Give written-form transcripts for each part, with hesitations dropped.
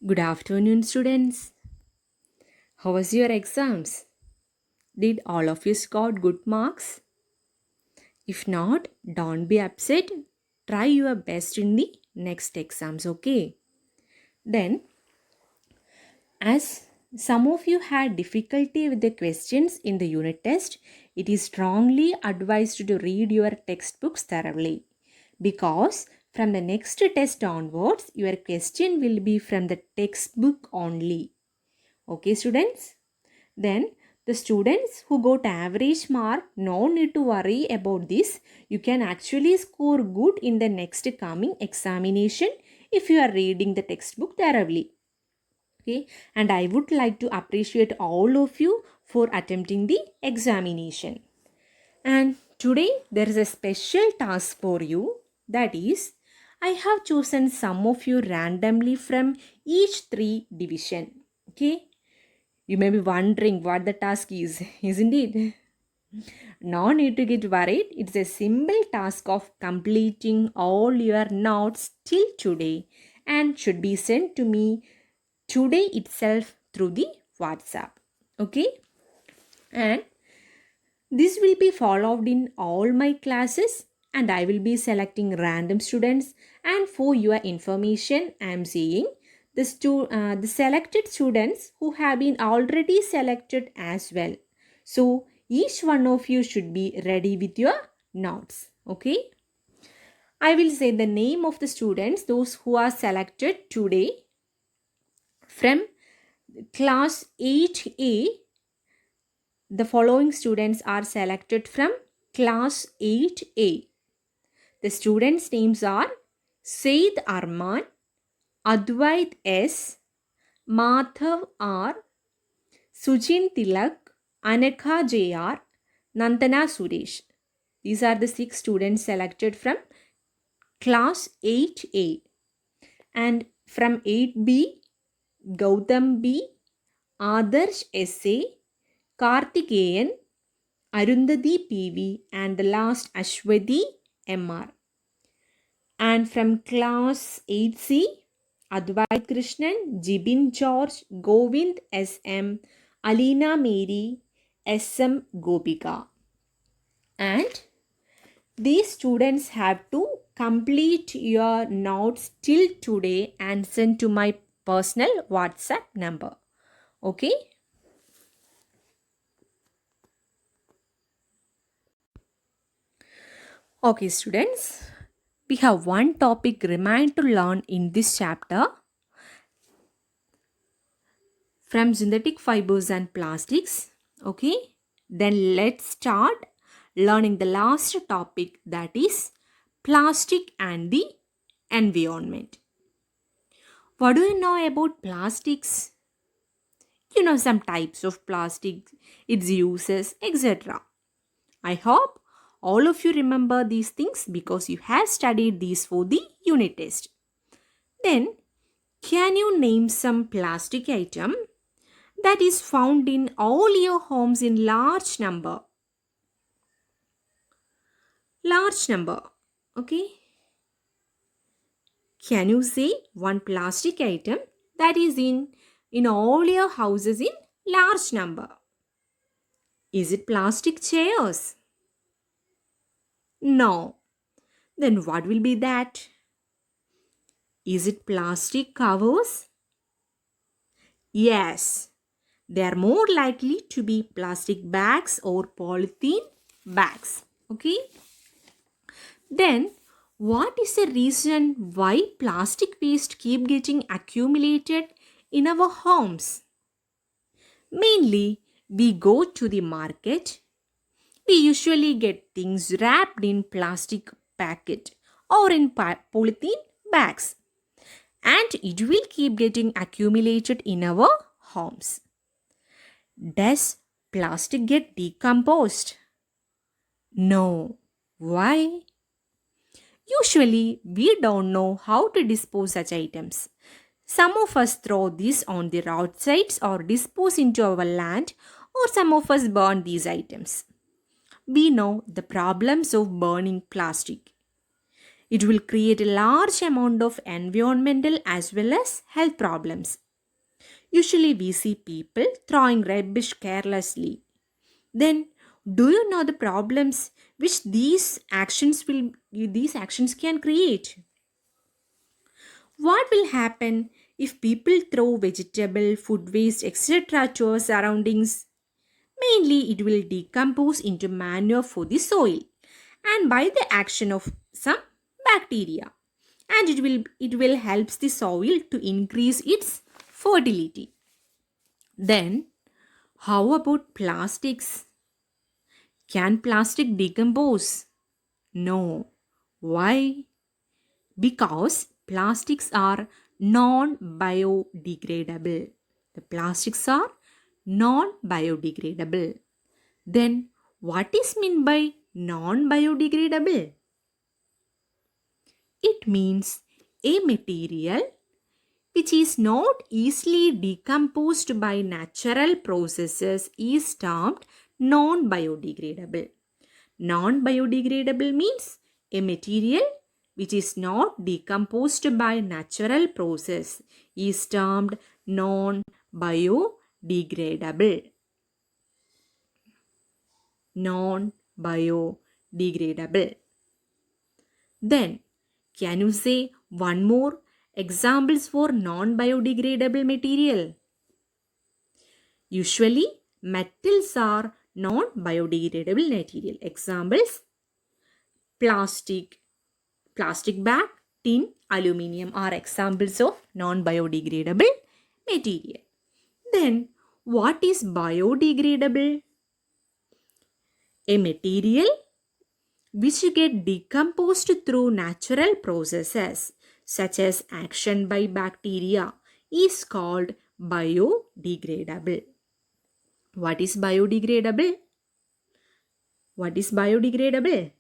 Good afternoon, students. How was your exams? Did all of you score good marks? If not, don't be upset. Try your best in the next exams, okay? Then, as some of you had difficulty with the questions in the unit test, it is strongly advised to read your textbooks thoroughly because from the next test onwards, your question will be from the textbook only. Okay, students? Then the students who got average mark, no need to worry about this. You can actually score good in the next coming examination if you are reading the textbook thoroughly. Okay, and I would like to appreciate all of you for attempting the examination. And today there is a special task for you, that is, I have chosen some of you randomly from each three division. Okay, you may be wondering what the task is, isn't it? No need to get worried. It's a simple task of completing all your notes till today and should be sent to me today itself through the WhatsApp. Okay? And this will be followed in all my classes and I will be selecting random students, and for your information I am saying the selected students who have been already selected as well. So each one of you should be ready with your notes. Okay? I will say the name of the students, those who are selected today from class 8A. The following students are selected from class 8A. The students' names are Said Arman, Advait S, Madhav R, Sujin Tilak, Anakha JR, Nandana Suresh. These are the 6 students selected from class 8A. And from 8B, Gautam B, Adarsh SA, Karthikeyan, Arundhati PV, and the last Ashwati MR. And from class 8C, Advait Krishnan, Jibin George, Govind SM, Alina Mary, SM Gopika. And these students have to complete your notes till today and send to my personal WhatsApp number. Okay? Okay, students. We have one topic remain to learn in this chapter from synthetic fibers and plastics. Okay, then let's start learning the last topic, that is plastic and the environment. What do you know about plastics? You know some types of plastic, its uses, etc. I hope all of you remember these things because you have studied these for the unit test. Then, can you name some plastic item that is found in all your homes in large number? Large number. Okay. Can you say one plastic item that is in all your houses in large number? Is it plastic chairs? No. Then what will be that? Is it plastic covers? Yes. They are more likely to be plastic bags or polythene bags. Okay. Then, what is the reason why plastic waste keep getting accumulated in our homes? Mainly, we go to the market. We usually get things wrapped in plastic packet or in polythene bags, and it will keep getting accumulated in our homes. Does plastic get decomposed? No. Why? Usually, we don't know how to dispose such items. Some of us throw these on the roadsides or dispose into our land, or some of us burn these items. We know the problems of burning plastic. It will create a large amount of environmental as well as health problems. Usually we see people throwing rubbish carelessly. Then do you know the problems which these actions can create? What will happen if people throw vegetable, food waste, etc. to our surroundings? Mainly, it will decompose into manure for the soil and by the action of some bacteria. And it will helps the soil to increase its fertility. Then, how about plastics? Can plastic decompose? No. Why? Because plastics are non biodegradable. The plastics are non biodegradable. Then, what is meant by non biodegradable? It means a material which is not easily decomposed by natural processes is termed non biodegradable. Non biodegradable means a material which is not decomposed by natural process is termed non biodegradable. Non biodegradable. Then, can you say one more examples for non biodegradable material? Usually, metals are non biodegradable material. Examples plastic, plastic bag, tin, aluminium are examples of non biodegradable material. Then, what is biodegradable? A material which get decomposed through natural processes such as action by bacteria is called biodegradable. What is biodegradable? What is biodegradable?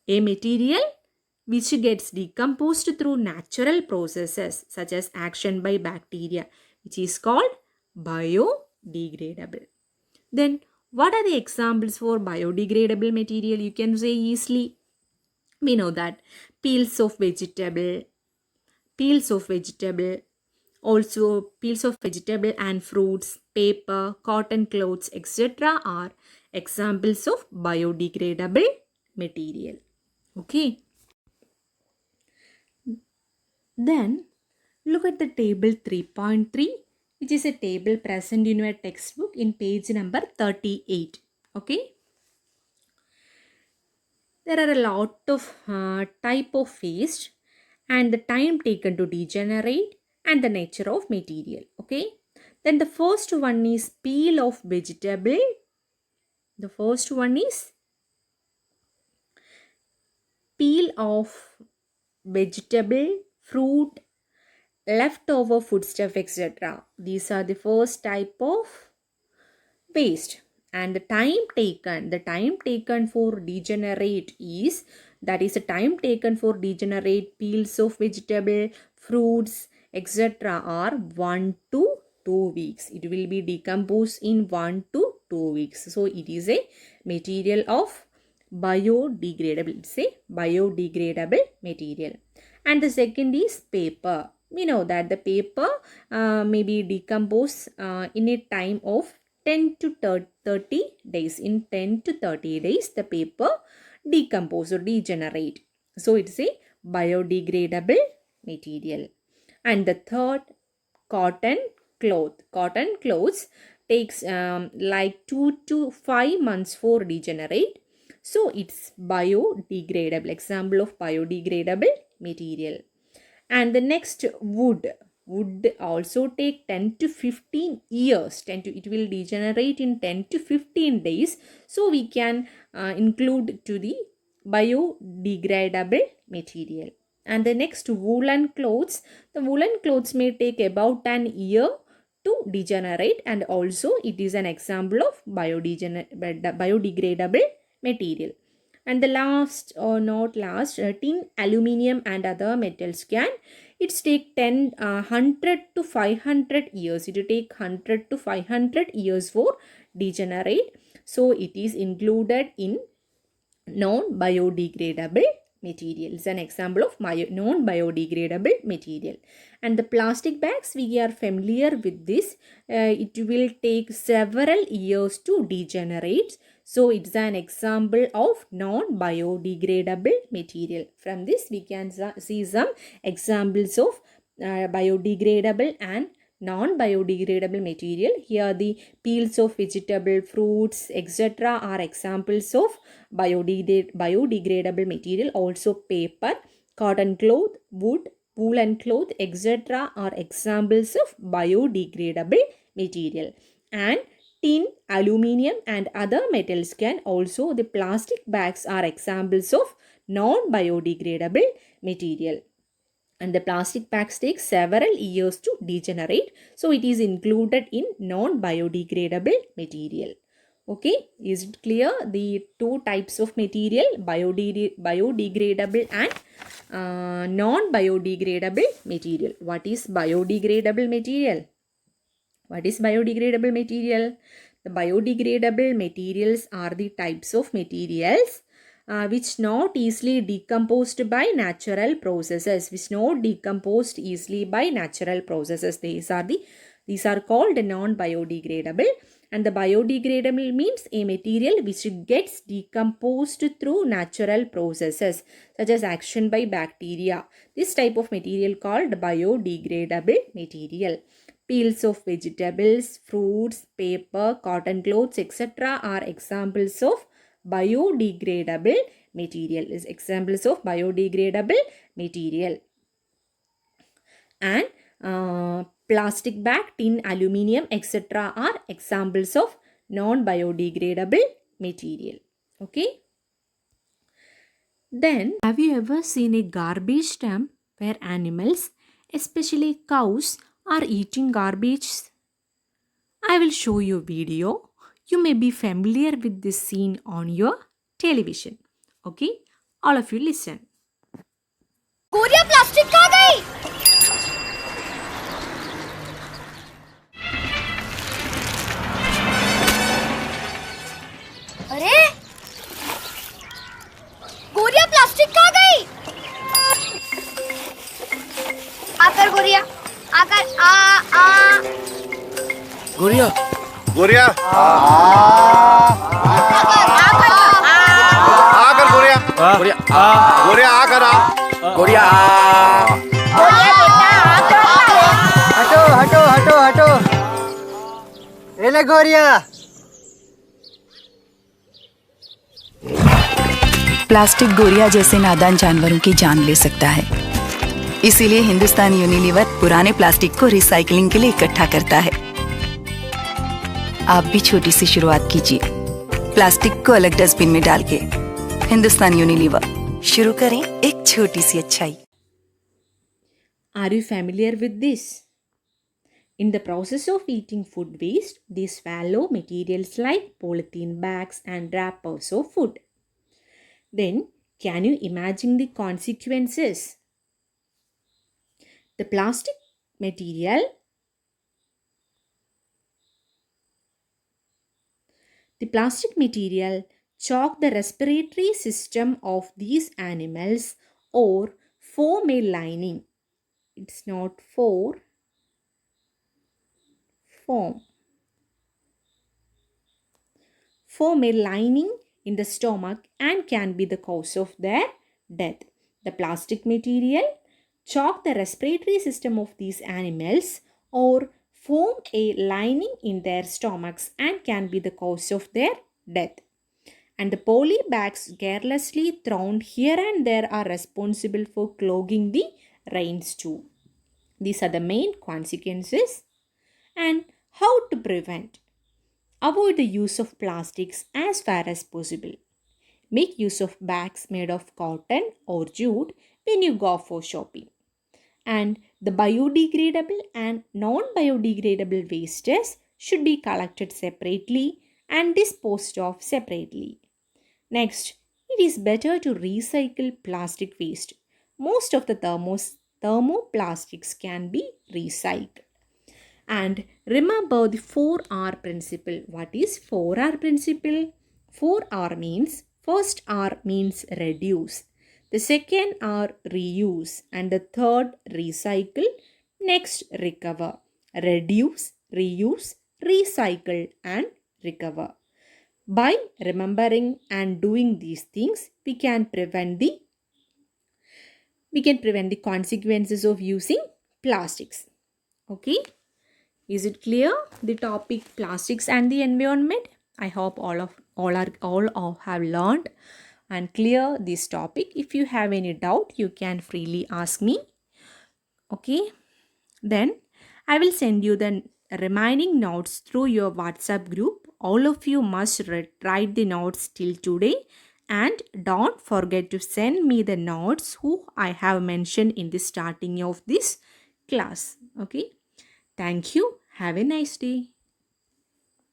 A material which gets decomposed through natural processes such as action by bacteria, which is called biodegradable. Then, what are the examples for biodegradable material? You can say easily. We know that peels of vegetable, peels of vegetable, also peels of vegetable and fruits, paper, cotton clothes, etc. are examples of biodegradable material. Okay. Then look at the table 3.3, which is a table present in your textbook in page number 38. Okay. There are a lot of type of waste and the time taken to degenerate and the nature of material. Okay. Then the first one is peel of vegetable. The first one is peel of vegetable, fruit, leftover foodstuff, etc. These are the first type of waste. And the time taken for degenerate is, that is the time taken for degenerate peels of vegetable, fruits, etc. are 1 to 2 weeks. It will be decomposed in 1 to 2 weeks. So it is a material of biodegradable. It's a biodegradable material. And the second is paper. We know that the paper may be decomposed in a time of 10 to 30 days. In 10 to 30 days, the paper decompose or degenerate. So it's a biodegradable material. And the third, cotton cloth. Cotton clothes takes like 2 to 5 months for degenerate. So it's biodegradable. Example of biodegradable material. And the next, wood. Wood also take 10 to 15 years. It will degenerate in 10 to 15 days. So we can include to the biodegradable material. And the next, woolen clothes. The woolen clothes may take about an year to degenerate, and also it is an example of biodegradable material. And the last or not last, tin, aluminium and other metals can, it's take 100 to 500 years. It will take 100 to 500 years for degenerate. So it is included in non biodegradable material. It's an example of non-biodegradable material. And the plastic bags, we are familiar with this. It will take several years to degenerate. So it's an example of non-biodegradable material. From this, we can see some examples of biodegradable and non-biodegradable material. Here the peels of vegetable, fruits, etc. are examples of biodegradable material. Also paper, cotton cloth, wood, woolen cloth, etc. are examples of biodegradable material. And tin, aluminium and other metals can also, the plastic bags are examples of non-biodegradable material. And the plastic bags take several years to degenerate. So it is included in non-biodegradable material. Okay, is it clear? The two types of material, biodegradable and non-biodegradable material. What is biodegradable material? What is biodegradable material? The biodegradable materials are the types of materials which not easily decomposed by natural processes. These are called non-biodegradable. And the biodegradable means a material which gets decomposed through natural processes such as action by bacteria. This type of material called biodegradable material. Peels of vegetables, fruits, paper, cotton clothes, etc. are examples of biodegradable material. Is examples of biodegradable material. And plastic bag, tin, aluminium, etc. are examples of non-biodegradable material. Okay. Then, have you ever seen a garbage dump where animals, especially cows, are eating garbage? I will show you a video. You may be familiar with this scene on your television. Okay, all of you listen. गोरिया plastic कहाँ गई? अरे गोरिया plastic कहाँ गई? आकर गोरिया, आकर आ गोरिया गोरिया आकर गोरिया गोरिया गोरिया आकर आ गोरिया हटो हटो हटो हटो ले गोरिया। प्लास्टिक गोरिया जैसे नादान जानवरों की जान ले सकता है। इसीलिए हिंदुस्तान यूनिलीवर पुराने प्लास्टिक को रिसाइकलिंग के लिए इकट्ठा करता है। आप भी छोटी सी शुरुआत कीजिए, प्लास्टिक को अलग डस्टबिन में डाल के। हिंदुस्तान यूनिलीवर, शुरू करें एक छोटी सी अच्छाई। Are you familiar with this? In the process of eating food waste, they swallow materials like polythene bags and wrappers of food. Then, can you imagine the consequences? The plastic material choke the respiratory system of these animals or form a lining. It's not form. Form a lining in the stomach and can be the cause of their death. The plastic material choke the respiratory system of these animals or form a lining in their stomachs and can be the cause of their death. And the poly bags carelessly thrown here and there are responsible for clogging the drains too. These are the main consequences. And how to prevent? Avoid the use of plastics as far as possible. Make use of bags made of cotton or jute when you go for shopping. And the biodegradable and non-biodegradable wastes should be collected separately and disposed of separately. Next, it is better to recycle plastic waste. Most of the thermoplastics can be recycled. And remember the 4R principle. What is 4R principle? 4R means, first R means reduce. The second are reuse, and the third recycle, next recover. Reduce, reuse, recycle, and recover. By remembering and doing these things, we can prevent the consequences of using plastics. Okay, is it clear, the topic plastics and the environment? I hope all have learned and clear this topic. If you have any doubt, you can freely ask me. Okay, then I will send you the remaining notes through your WhatsApp group. All of you must write the notes till today, and don't forget to send me the notes who I have mentioned in the starting of this class. Okay, thank you. Have a nice day.